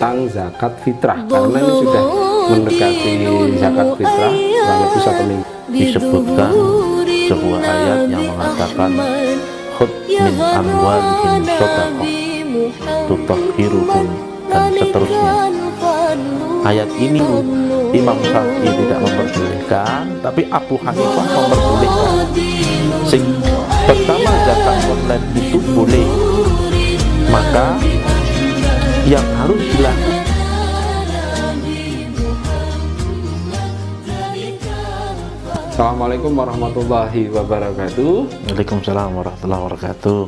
tentang zakat fitrah, karena ini sudah mendekati zakat fitrah kurang lebih 1 minggu. Disebutkan sebuah ayat yang mengatakan khudh min amwalihim shadaqah tutahhiruhum dan seterusnya. Ayat ini Imam Syafi'i tidak memperbolehkan, tapi Abu Hanifah memperbolehkan. Pertama, zakat online itu boleh, maka yang harus dilakukan Assalamualaikum warahmatullahi wabarakatuh. Waalaikumsalam warahmatullahi wabarakatuh.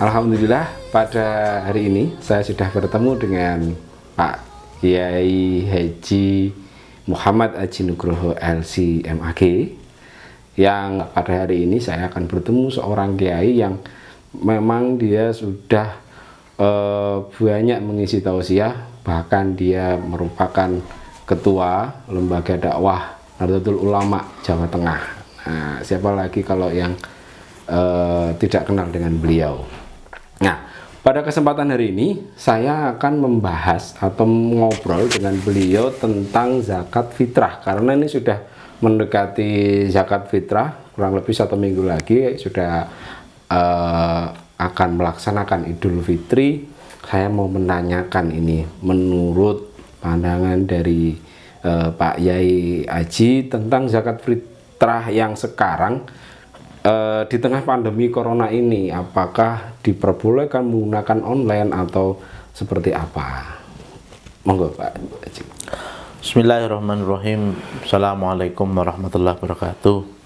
Alhamdulillah, pada hari ini saya sudah bertemu dengan Pak Kiai Haji Muhammad Aji Nugroho LC.MAG, yang pada hari ini saya akan bertemu seorang kiai yang memang dia sudah banyak mengisi tausiah, bahkan dia merupakan ketua lembaga dakwah Nahdlatul Ulama Jawa Tengah. Nah, siapa lagi kalau yang tidak kenal dengan beliau. Nah, pada kesempatan hari ini saya akan membahas atau ngobrol dengan beliau tentang zakat fitrah, karena ini sudah mendekati zakat fitrah, kurang lebih 1 minggu lagi sudah akan melaksanakan Idul Fitri. Saya mau menanyakan ini menurut pandangan dari Pak Yai Aji tentang zakat fitrah yang sekarang di tengah pandemi corona ini, apakah diperbolehkan menggunakan online atau seperti apa? Monggo Pak Aji. Bismillahirrahmanirrahim. Assalamualaikum warahmatullahi wabarakatuh.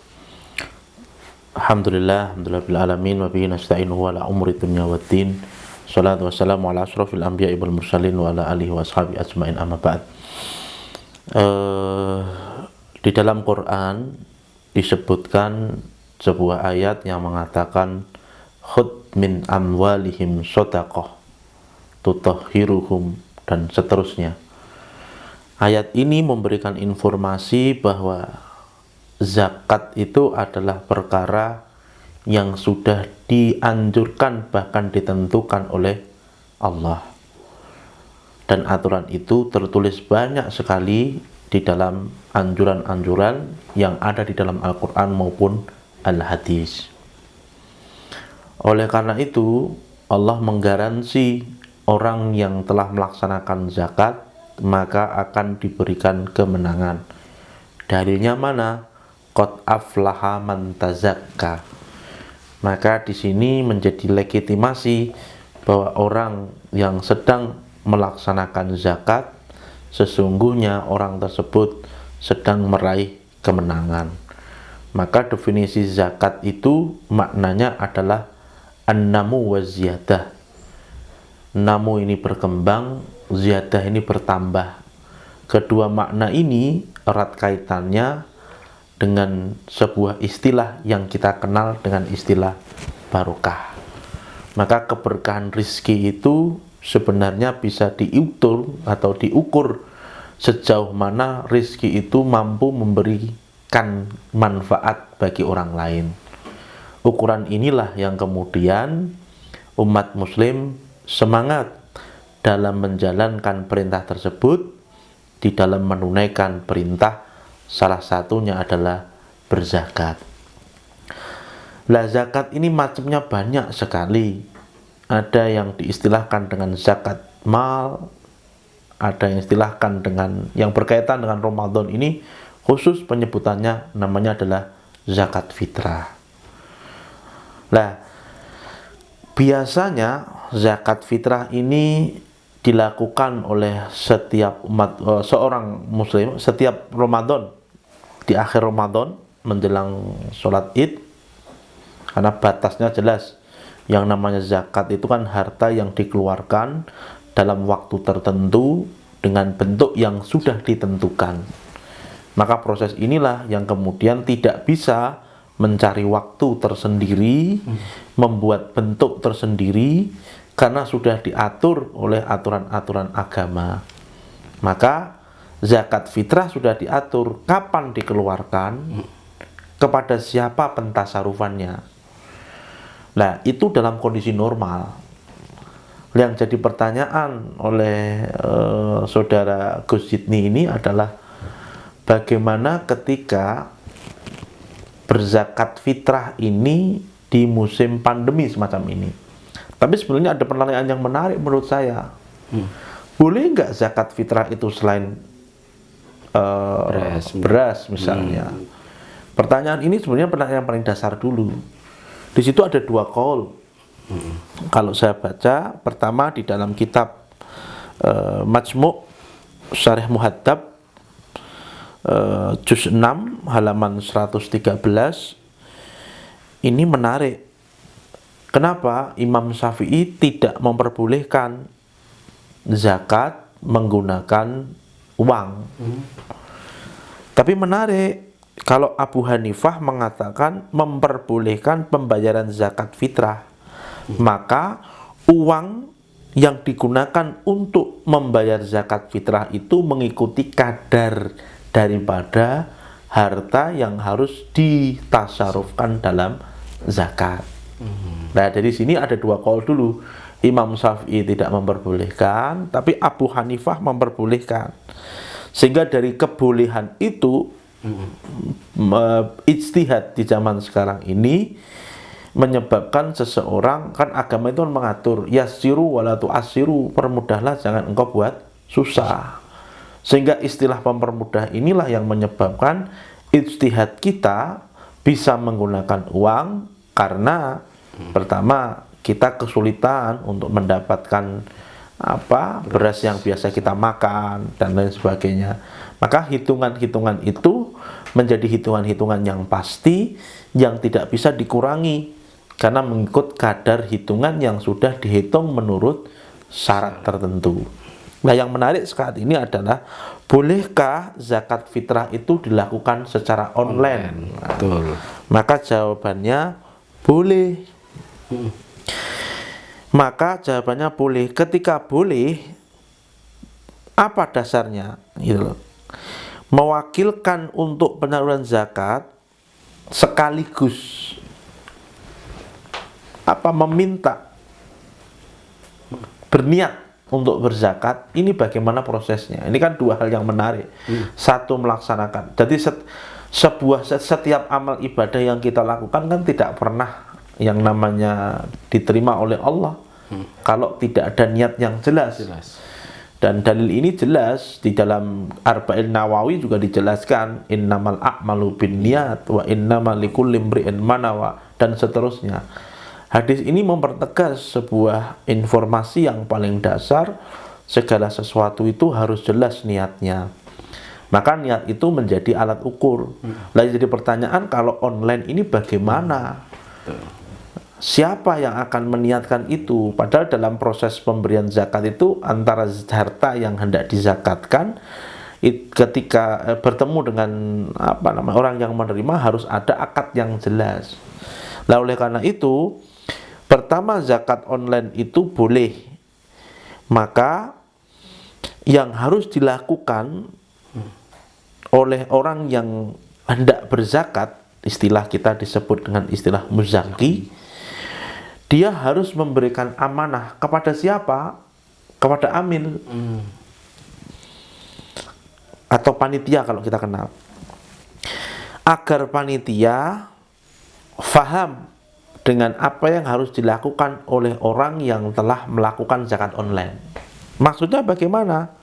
Alhamdulillah bil alamin wa bihi nasta'inuhu ala umuri dunya waddin. Shalatu wassalamu ala asyrafil anbiya'i wal mursalin wa ala alihi washabihi ajmain, amma ba'd. Di dalam Quran disebutkan sebuah ayat yang mengatakan khudh min amwalihim shadaqah tutahhiruhum dan seterusnya. Ayat ini memberikan informasi bahwa zakat itu adalah perkara yang sudah dianjurkan, bahkan ditentukan oleh Allah. Dan aturan itu tertulis banyak sekali di dalam anjuran-anjuran yang ada di dalam Al-Quran maupun Al-Hadis. Oleh karena itu, Allah menggaransi orang yang telah melaksanakan zakat maka akan diberikan kemenangan. Dalilnya mana? Qad aflaha man tazakka. Maka di sini menjadi legitimasi bahwa orang yang sedang melaksanakan zakat sesungguhnya orang tersebut sedang meraih kemenangan. Maka definisi zakat itu maknanya adalah an-namu wa ziyadah. Namu ini berkembang, ziyadah ini bertambah. Kedua makna ini erat kaitannya dengan sebuah istilah yang kita kenal dengan istilah barokah. Maka keberkahan rizki itu sebenarnya bisa diukur atau diukur sejauh mana rizki itu mampu memberikan manfaat bagi orang lain. Ukuran inilah yang kemudian umat muslim semangat dalam menjalankan perintah tersebut. Di dalam menunaikan perintah, salah satunya adalah berzakat. Lah, zakat ini macamnya banyak sekali. Ada yang diistilahkan dengan zakat mal, ada yang istilahkan dengan yang berkaitan dengan Ramadan ini, khusus penyebutannya namanya adalah zakat fitrah. Nah, biasanya zakat fitrah ini dilakukan oleh setiap umat seorang muslim setiap Ramadan, di akhir Ramadan menjelang sholat Id, karena batasnya jelas. Yang namanya zakat itu kan harta yang dikeluarkan dalam waktu tertentu dengan bentuk yang sudah ditentukan. Maka proses inilah yang kemudian tidak bisa mencari waktu tersendiri, membuat bentuk tersendiri, karena sudah diatur oleh aturan-aturan agama. Maka zakat fitrah sudah diatur kapan dikeluarkan, kepada siapa pentasarufannya. Nah, itu dalam kondisi normal. Yang jadi pertanyaan oleh saudara Gus Jidni ini adalah bagaimana ketika berzakat fitrah ini di musim pandemi semacam ini. Tapi sebenarnya ada penilaian yang menarik menurut saya. Boleh nggak zakat fitrah itu selain beras misalnya? Pertanyaan ini sebenarnya pertanyaan yang paling dasar dulu. Di situ ada dua qaul. Kalau saya baca, pertama di dalam kitab Majmu' Syarih Muhadzab juz 6 halaman 113, ini menarik. Kenapa Imam Syafi'i tidak memperbolehkan zakat menggunakan uang? Tapi menarik, kalau Abu Hanifah mengatakan memperbolehkan pembayaran zakat fitrah, maka uang yang digunakan untuk membayar zakat fitrah itu mengikuti kadar daripada harta yang harus ditasarufkan dalam zakat. Nah, dari sini ada dua qaul dulu. Imam Syafi'i tidak memperbolehkan, tapi Abu Hanifah memperbolehkan. Sehingga dari kebolehan itu ijtihad di zaman sekarang ini menyebabkan seseorang, kan agama itu mengatur yassiru wala tu'assiru, permudahlah jangan engkau buat susah. Sehingga istilah mempermudah inilah yang menyebabkan ijtihad kita bisa menggunakan uang karena pertama kita kesulitan untuk mendapatkan beras yang biasa kita makan dan lain sebagainya. Maka hitungan-hitungan itu menjadi hitungan-hitungan yang pasti yang tidak bisa dikurangi karena mengikut kadar hitungan yang sudah dihitung menurut syarat tertentu. Nah, yang menarik saat ini adalah bolehkah zakat fitrah itu dilakukan secara online? Betul. Maka jawabannya boleh. Maka jawabannya boleh. Ketika boleh, apa dasarnya? Gitu loh. Mewakilkan untuk penyaluran zakat sekaligus meminta berniat untuk berzakat, ini bagaimana prosesnya? Ini kan dua hal yang menarik. Satu, melaksanakan. Jadi setiap amal ibadah yang kita lakukan kan tidak pernah yang namanya diterima oleh Allah kalau tidak ada niat yang jelas. Dan dalil ini jelas di dalam Arba'in Nawawi juga dijelaskan innamal a'malu binniyat wa innamal likulli imri'in ma nawa dan seterusnya. Hadis ini mempertegas sebuah informasi yang paling dasar, segala sesuatu itu harus jelas niatnya. Maka niat itu menjadi alat ukur. Lalu jadi pertanyaan, kalau online ini bagaimana? Siapa yang akan meniatkan itu? Padahal dalam proses pemberian zakat itu antara harta yang hendak dizakatkan ketika bertemu dengan orang yang menerima harus ada akad yang jelas. Nah, oleh karena itu, pertama zakat online itu boleh. Maka yang harus dilakukan oleh orang yang hendak berzakat, istilah kita disebut dengan istilah muzaki, dia harus memberikan amanah kepada siapa? Kepada amil atau panitia kalau kita kenal, agar panitia faham dengan apa yang harus dilakukan oleh orang yang telah melakukan zakat online. Maksudnya bagaimana?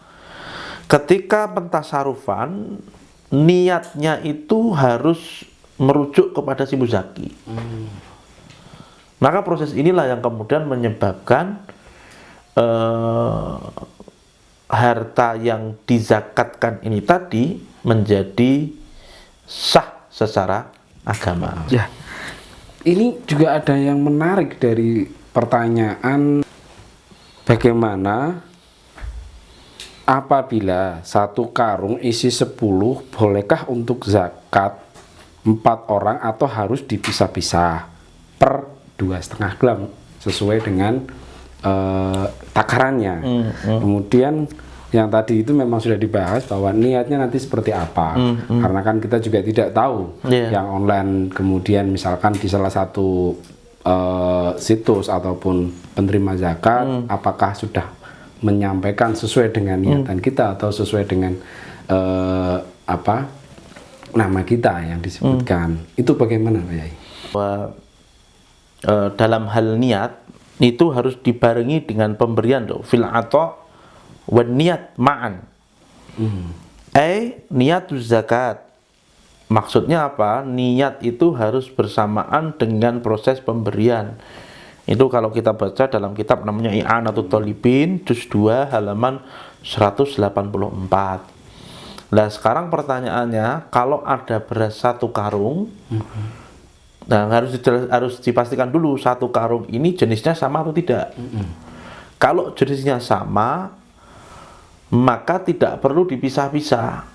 Ketika pentasarufan, niatnya itu harus merujuk kepada si muzaki. Maka proses inilah yang kemudian menyebabkan harta yang dizakatkan ini tadi menjadi sah secara agama. Ya, ini juga ada yang menarik dari pertanyaan bagaimana apabila satu karung isi 10, bolehkah untuk zakat 4 orang atau harus dipisah-pisah per 2,5 gram sesuai dengan takarannya. Kemudian yang tadi itu memang sudah dibahas bahwa niatnya nanti seperti apa, karena kan kita juga tidak tahu yang online kemudian misalkan di salah satu situs ataupun penerima zakat, apakah sudah menyampaikan sesuai dengan niatan kita atau sesuai dengan nama kita yang disebutkan. Itu bagaimana Pak Yai? Bahwa dalam hal niat itu harus dibarengi dengan pemberian fil ata wa niat ma'an. Niatuz zakat. Maksudnya apa? Niat itu harus bersamaan dengan proses pemberian. Itu kalau kita baca dalam kitab namanya I'anatul Thalibin juz 2 halaman 184. Nah sekarang pertanyaannya, kalau ada beras 1 karung, nah harus dipastikan dulu 1 karung ini jenisnya sama atau tidak. Kalau jenisnya sama, maka tidak perlu dipisah-pisah.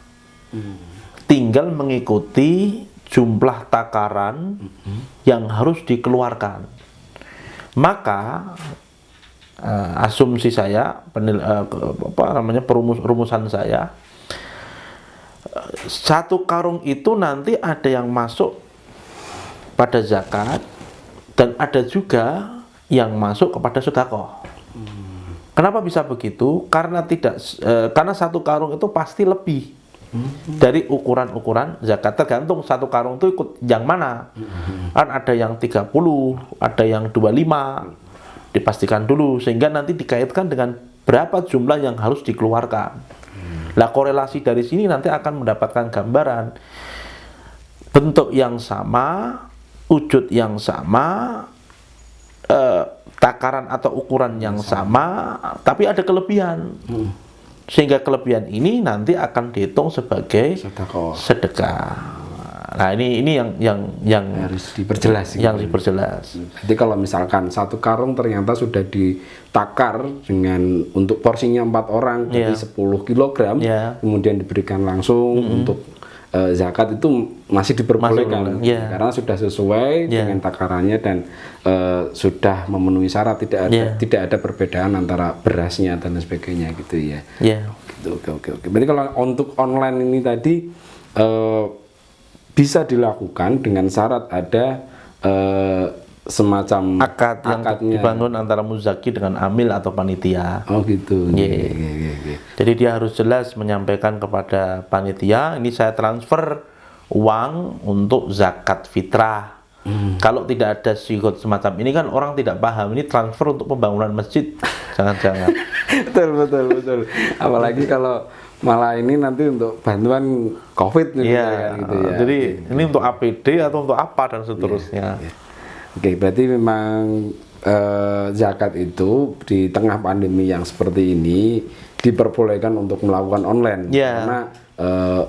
Tinggal mengikuti jumlah takaran yang harus dikeluarkan. Maka asumsi saya, rumusan saya, 1 karung itu nanti ada yang masuk pada zakat dan ada juga yang masuk kepada sedekah. Kenapa bisa begitu? Karena karena 1 karung itu pasti lebih dari ukuran-ukuran zakat. Tergantung 1 karung itu ikut yang mana. Kan ada yang 30, ada yang 25. Dipastikan dulu sehingga nanti dikaitkan dengan berapa jumlah yang harus dikeluarkan. Nah, korelasi dari sini nanti akan mendapatkan gambaran bentuk yang sama, wujud yang sama, takaran atau ukuran yang sama, tapi ada kelebihan. Sehingga kelebihan ini nanti akan dihitung sebagai sedekah. Nah, ini yang harus diperjelas. Yang diperjelas. Jadi kalau misalkan 1 karung ternyata sudah ditakar dengan untuk porsinya 4 orang jadi 10 kg, kemudian diberikan langsung untuk zakat, itu masih diperbolehkan karena sudah sesuai dengan takarannya dan sudah memenuhi syarat, tidak ada perbedaan antara berasnya dan sebagainya gitu ya. Gitu, oke. Berarti kalau untuk online ini tadi bisa dilakukan dengan syarat ada semacam akad yang dibangun antara muzaki dengan amil atau panitia. Oh gitu. Jadi dia harus jelas menyampaikan kepada panitia, ini saya transfer uang untuk zakat fitrah. Kalau tidak ada sigot semacam ini kan orang tidak paham, ini transfer untuk pembangunan masjid. Jangan-jangan. betul. Apalagi kalau malah ini nanti untuk bantuan COVID gitu ya. Jadi ini untuk APD atau untuk apa dan seterusnya. Oke, berarti memang zakat itu di tengah pandemi yang seperti ini diperbolehkan untuk melakukan online karena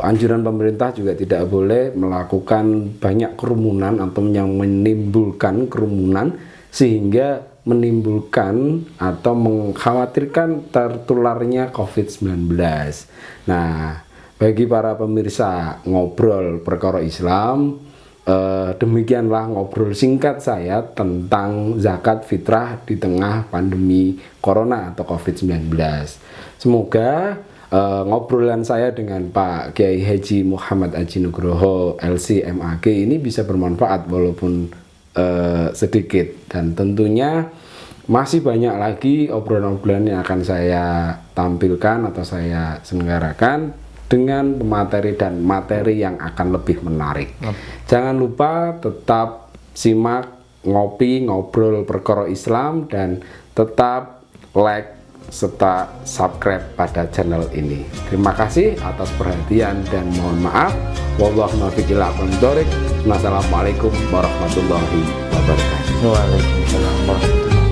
anjuran pemerintah juga tidak boleh melakukan banyak kerumunan atau yang menimbulkan kerumunan sehingga menimbulkan atau mengkhawatirkan tertularnya COVID-19. Nah, bagi para pemirsa ngobrol perkara Islam, demikianlah ngobrol singkat saya tentang zakat fitrah di tengah pandemi Corona atau COVID-19. Semoga ngobrolan saya dengan Pak Kiai Haji Muhammad Aji Nugroho LC.MAG ini bisa bermanfaat walaupun sedikit, dan tentunya masih banyak lagi obrolan-obrolan yang akan saya tampilkan atau saya selenggarakan dengan materi dan materi yang akan lebih menarik. Jangan lupa tetap simak ngobrol perkara Islam dan tetap like serta subscribe pada channel ini. Terima kasih atas perhatian dan mohon maaf. Wallahu muwaffiq ila aqwamit thoriq. Wassalamualaikum warahmatullahi wabarakatuh. Waalaikumsalam warahmatullahi wabarakatuh.